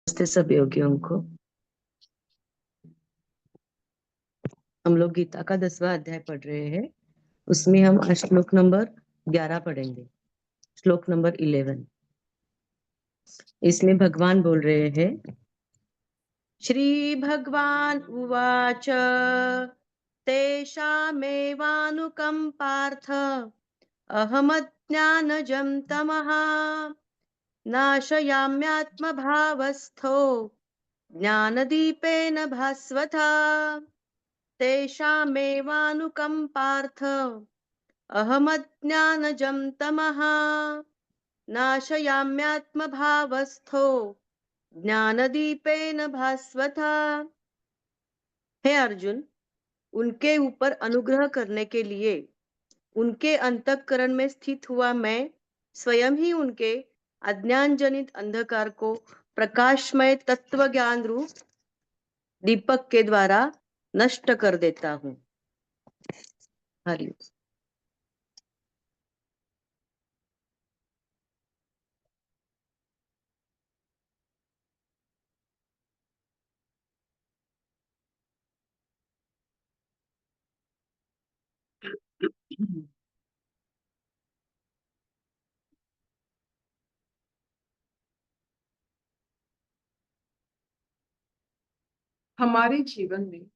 नमस्ते सब योगियों को। हम लोग गीता का 10वां अध्याय पढ़ रहे हैं। उसमें हम श्लोक नंबर 11 पढ़ेंगे। श्लोक नंबर 11 इसमें भगवान बोल रहे हैं। श्री भगवान उवाच तेषामेवानुकम्पार्थ अहमज्ञानजं तमः नाशयाम्यात्मभावस्थो ज्ञानदीपेन भास्वता तेषामेवानुकम्पार्थ अहमज्ञानजं तमः नाशयाम्यात्मभावस्थो ज्ञानदीपेन भास्वता। हे अर्जुन, उनके ऊपर अनुग्रह करने के लिए उनके अंतःकरण में स्थित हुआ मैं स्वयं ही उनके अज्ञान जनित अंधकार को प्रकाशमय तत्व ज्ञान रूप दीपक के द्वारा नष्ट कर देता हूँ। हरि। हमारे जीवन में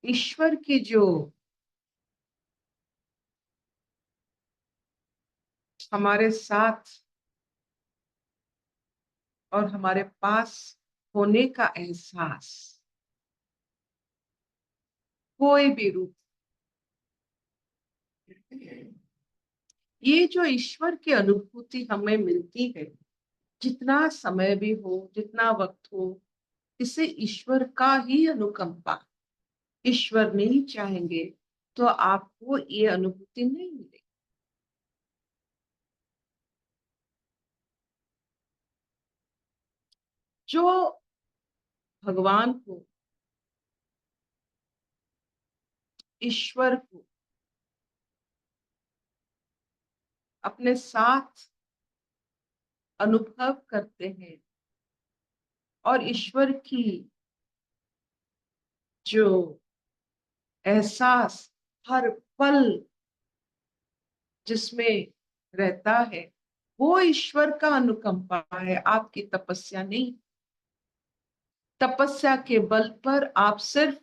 ईश्वर की जो हमारे साथ और हमारे पास होने का एहसास कोई भी रूप, ये जो ईश्वर की अनुभूति हमें मिलती है, जितना समय भी हो, जितना वक्त हो, इसे ईश्वर का ही अनुकंपा। ईश्वर नहीं चाहेंगे तो आपको ये अनुभूति नहीं मिलेगी। जो भगवान को, ईश्वर को अपने साथ अनुभव करते हैं और ईश्वर की जो एहसास हर पल जिसमें रहता है, वो ईश्वर का अनुकंपा है, आपकी तपस्या नहीं। तपस्या के बल पर आप सिर्फ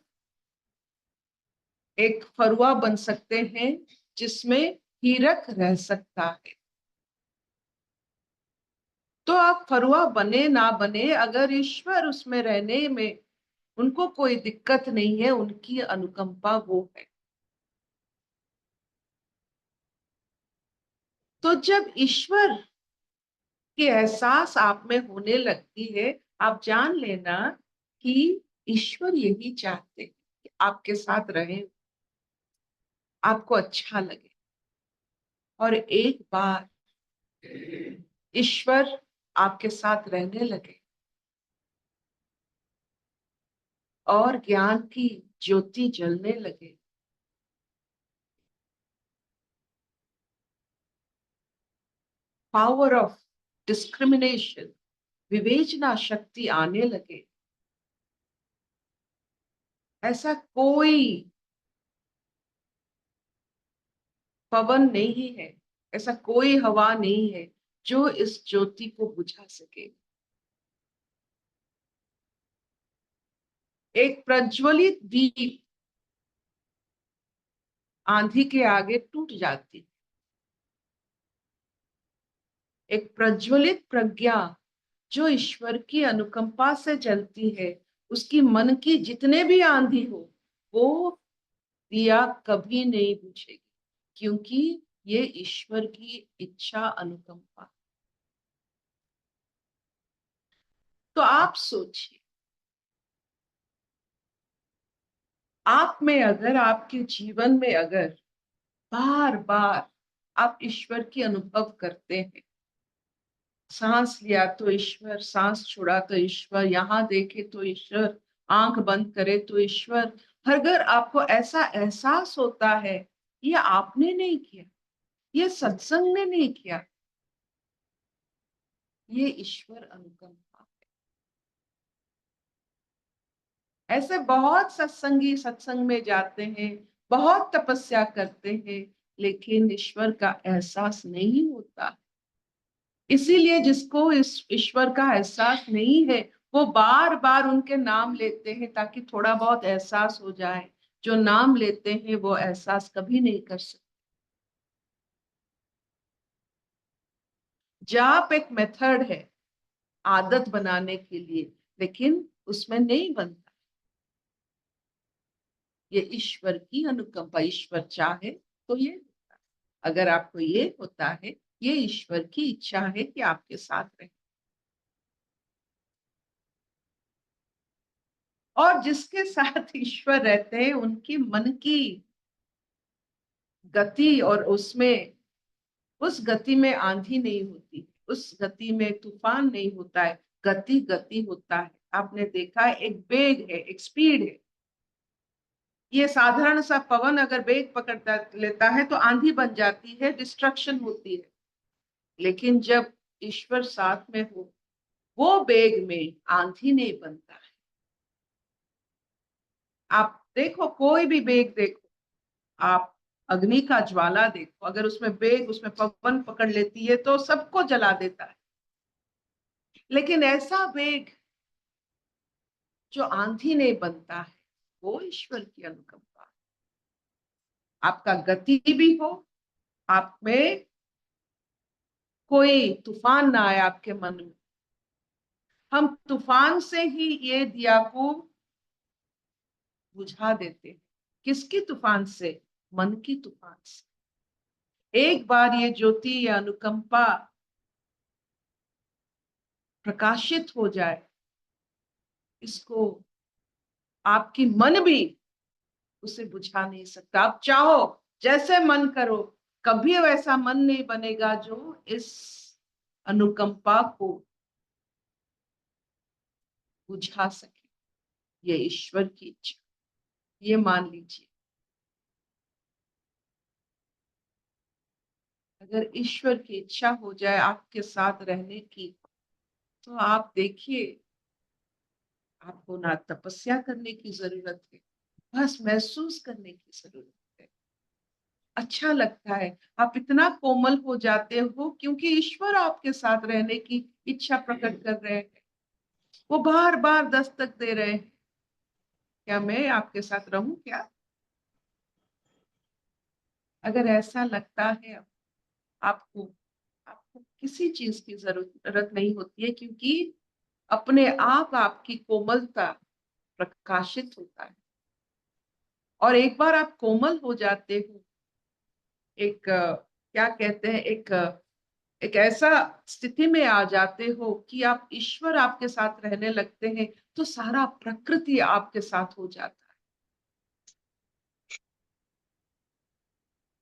एक फरुआ बन सकते हैं जिसमें हीरक रह सकता है। तो आप फरुआ बने ना बने, अगर ईश्वर उसमें रहने में उनको कोई दिक्कत नहीं है, उनकी अनुकंपा वो है। तो जब ईश्वर की एहसास आप में होने लगती है, आप जान लेना कि ईश्वर यही चाहते हैं कि आपके साथ रहे, आपको अच्छा लगे। और एक बार ईश्वर आपके साथ रहने लगे और ज्ञान की ज्योति जलने लगे, पावर ऑफ डिस्क्रिमिनेशन, विवेचना शक्ति आने लगे, ऐसा कोई पवन नहीं है, ऐसा कोई हवा नहीं है जो इस ज्योति को बुझा सके। एक प्रज्वलित दीप आंधी के आगे टूट जाती, एक प्रज्वलित प्रज्ञा जो ईश्वर की अनुकंपा से जलती है, उसकी मन की जितने भी आंधी हो, वो दिया कभी नहीं बुझेगी, क्योंकि ये ईश्वर की इच्छा अनुकंपा। तो आप सोचिए, आप में अगर, आपके जीवन में अगर बार बार आप ईश्वर की अनुभव करते हैं, सांस लिया तो ईश्वर, सांस छोड़ा तो ईश्वर, यहाँ देखे तो ईश्वर, आंख बंद करे तो ईश्वर, अगर आपको ऐसा एहसास होता है, ये आपने नहीं किया, ये सत्संग ने नहीं किया, ये ईश्वर अनुकंपा है। ऐसे बहुत सत्संगी सत्संग में जाते हैं, बहुत तपस्या करते हैं, लेकिन ईश्वर का एहसास नहीं होता। इसीलिए जिसको इस ईश्वर का एहसास नहीं है, वो बार बार उनके नाम लेते हैं ताकि थोड़ा बहुत एहसास हो जाए। जो नाम लेते हैं वो एहसास कभी नहीं कर सकते। जाप एक मेथड है आदत बनाने के लिए, लेकिन उसमें नहीं बनता। ये ईश्वर की अनुकंपा, ईश्वर चाहे तो ये होता है। अगर आपको ये होता है, ये ईश्वर की इच्छा है कि आपके साथ रहे। और जिसके साथ ईश्वर रहते हैं उनकी मन की गति, और उसमें उस गति में आंधी नहीं होती, उस गति में तूफान नहीं होता है, गति गति होता है। आपने देखा है, एक वेग है, एक स्पीड है। ये साधारण सा पवन अगर वेग पकड़ लेता है तो आंधी बन जाती है, डिस्ट्रक्शन होती है। लेकिन जब ईश्वर साथ में हो, वो वेग में आंधी नहीं बनता है। आप देखो, कोई भी वेग देखो, आप अग्नि का ज्वाला देखो, अगर उसमें वेग, उसमें पवन पकड़ लेती है तो सबको जला देता है। लेकिन ऐसा वेग जो आंधी नहीं बनता है, वो ईश्वर की अनुकंपा है। आपका गति भी हो, आप में कोई तूफान ना आए आपके मन में। हम तूफान से ही ये दिया को बुझा देते हैं। किसकी तूफान से? मन की तूफान से। एक बार ये ज्योति या अनुकंपा प्रकाशित हो जाए, इसको आपकी मन भी उसे बुझा नहीं सकता। आप चाहो जैसे मन करो, कभी वैसा मन नहीं बनेगा जो इस अनुकंपा को बुझा सके। ये ईश्वर की इच्छा, ये मान लीजिए। अगर ईश्वर की इच्छा हो जाए आपके साथ रहने की, तो आप देखिए, आपको ना तपस्या करने की जरूरत है, बस महसूस करने की जरूरत है। अच्छा लगता है, आप इतना कोमल हो जाते हो क्योंकि ईश्वर आपके साथ रहने की इच्छा प्रकट कर रहे हैं। वो बार बार दस्तक दे रहे हैं, क्या मैं आपके साथ रहूं क्या? अगर ऐसा लगता है आपको, आपको किसी चीज की जरूरत नहीं होती है, क्योंकि अपने आप आपकी कोमलता प्रकाशित होता है। और एक बार आप कोमल हो जाते हो, एक क्या कहते हैं, एक ऐसा स्थिति में आ जाते हो कि आप, ईश्वर आपके साथ रहने लगते हैं, तो सारा प्रकृति आपके साथ हो जाता है।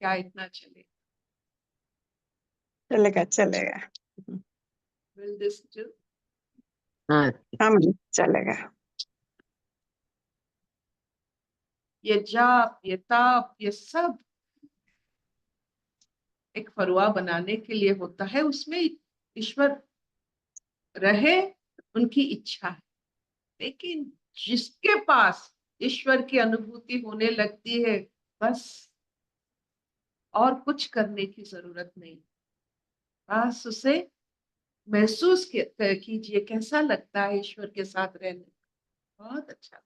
क्या इतना चले? चलेगा चलेगा। Will this do? हाँ, हम चलेगा। ये जाप, ये ताप, ये सब एक फरुआ बनाने के लिए होता है, उसमें ईश्वर रहे, उनकी इच्छा है। लेकिन जिसके पास ईश्वर की अनुभूति होने लगती है, बस और कुछ करने की जरूरत नहीं, बस उसे महसूस कीजिए कैसा लगता है ईश्वर के साथ रहने। बहुत अच्छा।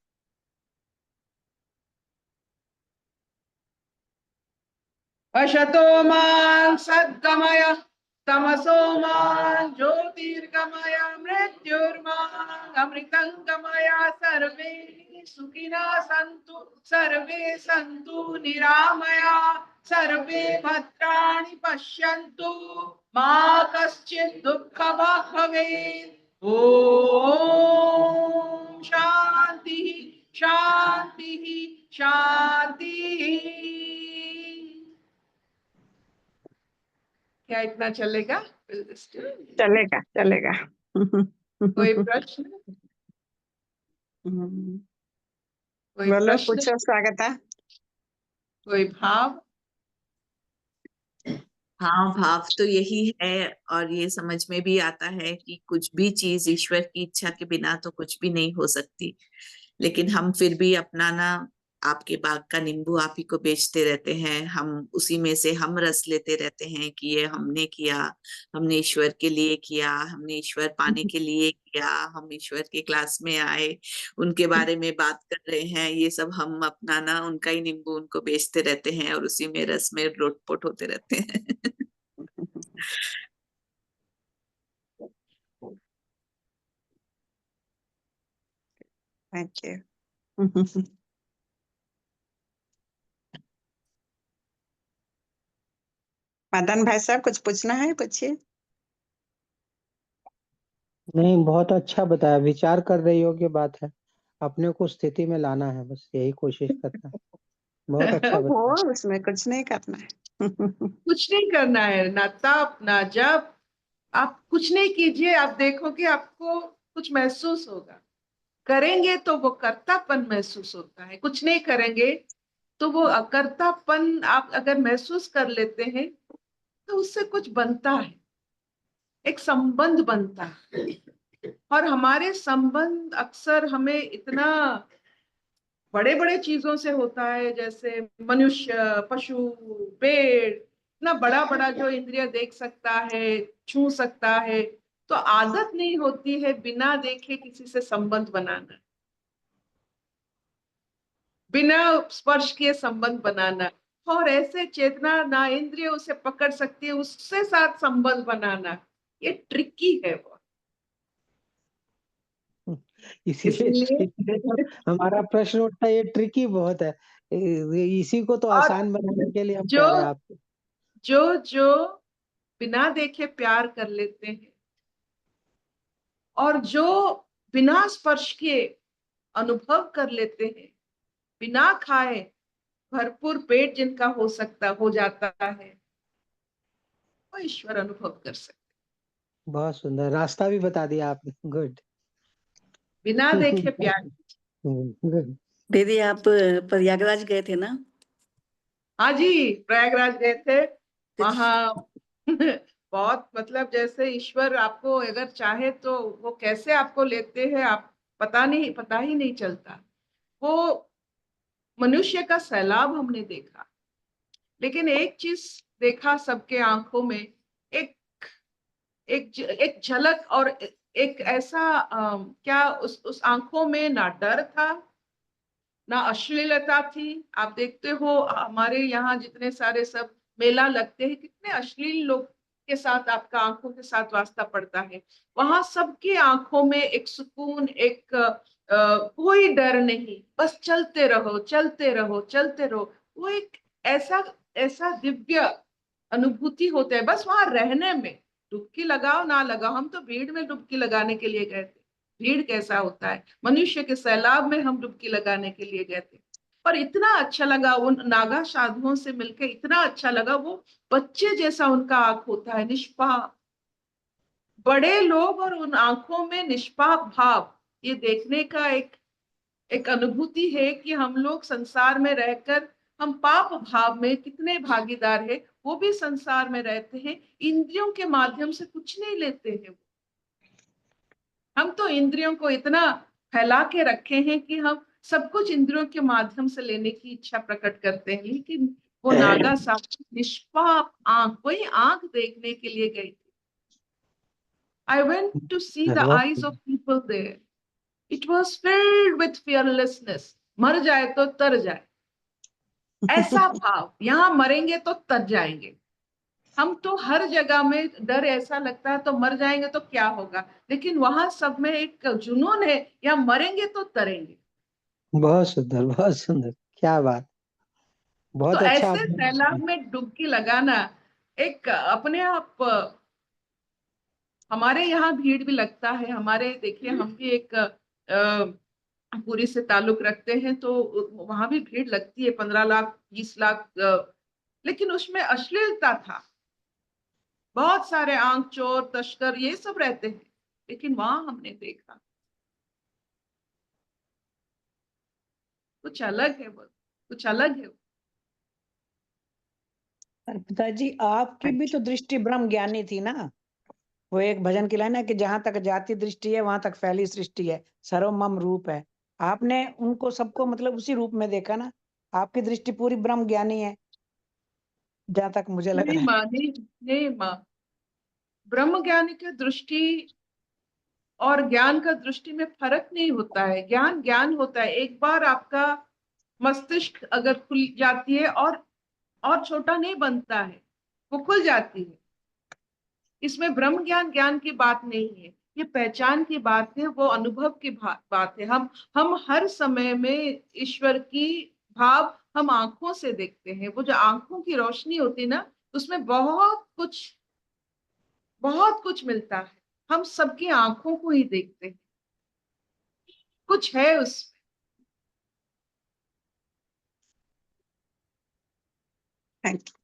अशतो मां सद्गमय, तमसो मां ज्योतिर्गमय, मृत्युर्मां अमृतं गमय। सर्वे सुखिनः सन्तु, सर्वे सन्तु निरामया, सर्वे भद्राणि पश्यन्तु, मा कश्चित् दुःखभाग् भवेत्। ॐ शान्ति शान्ति शान्ति। क्या इतना चलेगा? चलेगा चलेगा। कोई प्रश्न? कोई बोलो, प्रश्न? पूछो, स्वागत है। कोई भाव? हाँ, भाव तो यही है, और ये समझ में भी आता है कि कुछ भी चीज ईश्वर की इच्छा के बिना तो कुछ भी नहीं हो सकती। लेकिन हम फिर भी अपना ना, आपके बाग का नींबू आप ही को बेचते रहते हैं, हम उसी में से हम रस लेते रहते हैं कि ये हमने किया, हमने ईश्वर के लिए किया, हमने ईश्वर पाने के लिए किया, हम ईश्वर के क्लास में आए, उनके बारे में बात कर रहे हैं, ये सब हम अपना ना उनका ही नींबू उनको बेचते रहते हैं और उसी में रस में लोटपोट होते रहते हैं। Thank you. मदन भाई साहब कुछ पूछना है, पूछिए। नहीं, बहुत अच्छा बताया, विचार करने योग्य बात है। अपने को स्थिति में लाना है, बस यही कोशिश करना है। बहुत अच्छा वो बताया। उसमें कुछ नहीं करना है। कुछ नहीं करना है, ना तप ना जप, आप कुछ नहीं कीजिए, आप देखोगे आपको कुछ महसूस होगा। करेंगे तो वो कर्तापन महसूस होता है, कुछ नहीं करेंगे तो वो अकर्तापन आप अगर महसूस कर लेते हैं तो उससे कुछ बनता है, एक संबंध बनता है। और हमारे संबंध अक्सर हमें इतना बड़े बड़े चीजों से होता है, जैसे मनुष्य, पशु, पेड़, इतना बड़ा बड़ा जो इंद्रिय देख सकता है, छू सकता है। तो आदत नहीं होती है बिना देखे किसी से संबंध बनाना, बिना स्पर्श किए संबंध बनाना। और ऐसे चेतना ना इंद्रिय उसे पकड़ सकती है, उससे साथ संबंध बनाना ये ट्रिकी है वो। इसीलिए इसलिए इसीलिए तो हमारा प्रश्न उठता है, ये ट्रिकी बहुत है। इसी को तो और आसान बनाने के लिए हम जो कह रहे हैं आपको। जो जो बिना देखे प्यार कर लेते हैं, और जो बिना स्पर्श किए अनुभव कर लेते हैं, बिना खाए भरपूर पेट जिनका हो जाता है, वो ईश्वर अनुभव कर सकते। बहुत सुंदर रास्ता भी बता दिया आपने। गुड। बिना देखे प्यार। गुड। दीदी आप प्रयागराज गए थे ना? हाँ जी, प्रयागराज गए थे कुछ वहां। बहुत मतलब जैसे ईश्वर आपको अगर चाहे तो वो कैसे आपको लेते हैं, आप पता ही नहीं चलता। वो मनुष्य का सैलाब हमने देखा, लेकिन एक चीज देखा सबके आंखों में, एक एक झलक, और एक ऐसा क्या उस आंखों में ना डर था ना अश्लीलता थी। आप देखते हो हमारे यहाँ जितने सारे सब मेला लगते हैं, कितने अश्लील लोग के साथ आपका आंखों के साथ वास्ता पड़ता है। वहां सबकी आंखों में एक सुकून, एक कोई डर नहीं, बस चलते रहो चलते रहो चलते रहो। वो एक ऐसा ऐसा दिव्य अनुभूति होता है बस वहां रहने में। डुबकी लगाओ ना लगाओ, हम तो भीड़ में डुबकी लगाने के लिए गए थे। भीड़ कैसा होता है, मनुष्य के सैलाब में हम डुबकी लगाने के लिए गए थे। और इतना अच्छा लगा उन नागा साधुओं से मिलकर, इतना अच्छा लगा। वो बच्चे जैसा उनका आंख होता है, निष्पाप, बड़े लोग और उन आंखों में निष्पाप भाव, ये देखने का एक एक अनुभूति है कि हम लोग संसार में रहकर हम पाप भाव में कितने भागीदार है। वो भी संसार में रहते हैं, इंद्रियों के माध्यम से कुछ नहीं लेते हैं। हम तो इंद्रियों को इतना फैला के रखे हैं कि हम सब कुछ इंद्रियों के माध्यम से लेने की इच्छा प्रकट करते हैं। लेकिन वो नागा साहब निष्पाप आंख, वही आंख देखने के लिए गई थी। I went to see the बहुत eyes of people there, it was filled with fearlessness. मर जाए तो तर जाए, ऐसा भाव। यहाँ मरेंगे तो तर जाएंगे। हम तो हर जगह में डर, ऐसा लगता है तो मर जाएंगे तो क्या होगा, लेकिन वहां सब में एक जुनून है, या मरेंगे तो तरेंगे। बहुत सुंदर, बहुत सुंदर। क्या बात। तो बहुत अच्छा ऐसे आपने। सैलाब में डुबकी लगाना एक अपने आप, हमारे यहाँ भीड़ भी लगता है। हमारे देखिए, हम भी एक पुरी से ताल्लुक रखते हैं, तो वहां भी भीड़ लगती है, 15 लाख 20 लाख, लेकिन उसमें अश्लीलता था। बहुत सारे आंख चोर तस्कर ये सब रहते हैं, लेकिन वहां हमने देखा कुछ अलग है, वो कुछ अलग है। पर पिताजी आपकी भी तो दृष्टि ब्रह्म ज्ञानी थी ना। वो एक भजन की लाइन है कि जहां तक जाति दृष्टि है वहां तक फैली सृष्टि है, सर्व मम रूप है। आपने उनको सबको मतलब उसी रूप में देखा ना। आपकी दृष्टि पूरी ब्रह्म ज्ञानी है, जहां तक मुझे लग नहीं रहा है। माँ, नहीं माँ, ब्रह्म ज्ञान की दृष्टि और ज्ञान का दृष्टि में फर्क नहीं होता है। ज्ञान ज्ञान होता है। एक बार आपका मस्तिष्क अगर खुल जाती है और छोटा नहीं बनता है, वो खुल जाती है। इसमें ब्रह्म ज्ञान ज्ञान की बात नहीं है, ये पहचान की बात है, वो अनुभव की बात है। हम हर समय में ईश्वर की भाव हम आंखों से देखते हैं। वो जो आंखों की रोशनी होती है ना, उसमें बहुत कुछ मिलता है। हम सबकी आंखों को ही देखते हैं, कुछ है उसमें। Thank you.